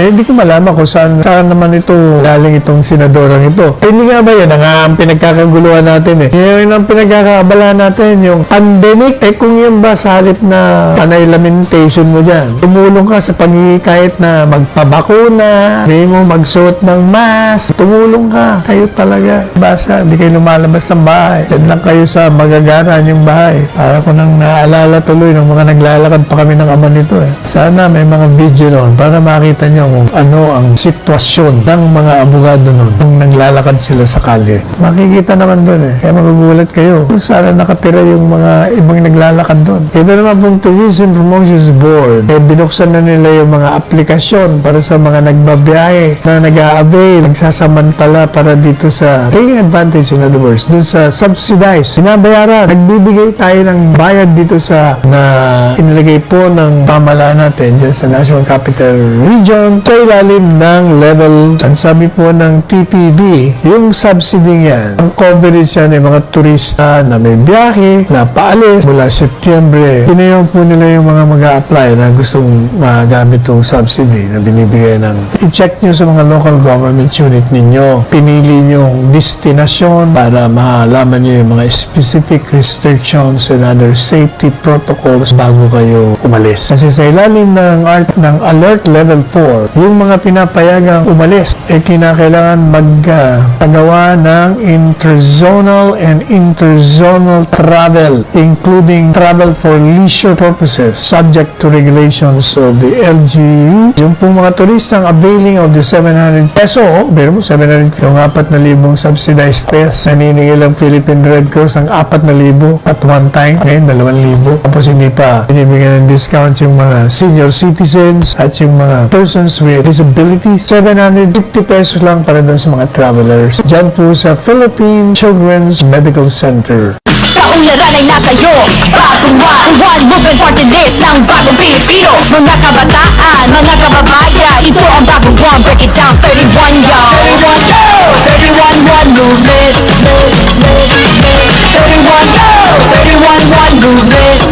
Hindi ko malaman kung saan naman ito galing itong senadorang ito. Hindi nga ba yan ang pinagkakaguluhan natin eh. Yan ang pinagkakaabala natin, yung pandemic. Kung yun ba sa halip na panay lamentation mo dyan, tumulong ka sa kahit na magpabakuna, hindi mo magsuot ng mask, tumulong ka. Kayo talaga. Basta, hindi kayo lumalabas ng bahay. Diyan lang kayo sa magagaran yung bahay. Para ko nang naalala tuloy ng mga naglalakad pa kami ng ama nito eh. Sana may mga video noon para makita nyo kung ano ang sitwasyon ng mga abogado noon nung naglalakad sila sa kalye. Makikita naman doon eh. Kaya magugulat kayo kung sana nakatira yung mga ibang naglalakad doon. Ito naman pong Tourism Promotions Board. Binuksan na nila yung mga aplikasyon para sa mga nagbabiyahe na nag-a-avail, nagsasamantala para dito sa taking advantage, in other words, dun sa subsidized. Binabayaran. Nagbibigay tayo ng bayad dito sa na inilagay po ng pamahalaan natin dyan sa National Capital Region sa ilalim ng level, ang sabi po ng PPB, yung subsidy yan, ang coverage yan ay mga turista na may biyahe, na paalis mula Setyembre. Pinayaw po nila yung mga mag-a-apply na gustong magamit itong subsidy na binibigay ng i-check nyo sa mga local government unit ninyo. Pinili nyo destinasyon para mahalaman nyo yung mga specific restrictions and other safety protocols bago kayo umalis. Kasi sa ilalim ng alert level 4, yung mga pinapayagang umalis, kinakailangan magpagawa ng interzonal and interzonal travel, including travel for leisure purposes, subject to regulations of the LGU. Yung pong mga turistang availing of the 700 peso, pero mo 700, yung 4,000 subsidized test, naniningil ang Philippine Red Cross ng 4,000 at one time, ngayon 2,000. Tapos hindi pa binibigyan ng discount yung mga senior citizens at yung mga persons with disabilities. 750 pesos lang para doon sa mga travelers. Diyan po sa Philippine Children's Medical Center. Kaunlaran ay nasa iyo. Bagong one movement party list ng bagong Pilipino. Mga kabataan, mga kababayan, ito ang bagong one. Break it down, 31 y'all. 31 go! 31 one movement. 31 go! 31 one movement.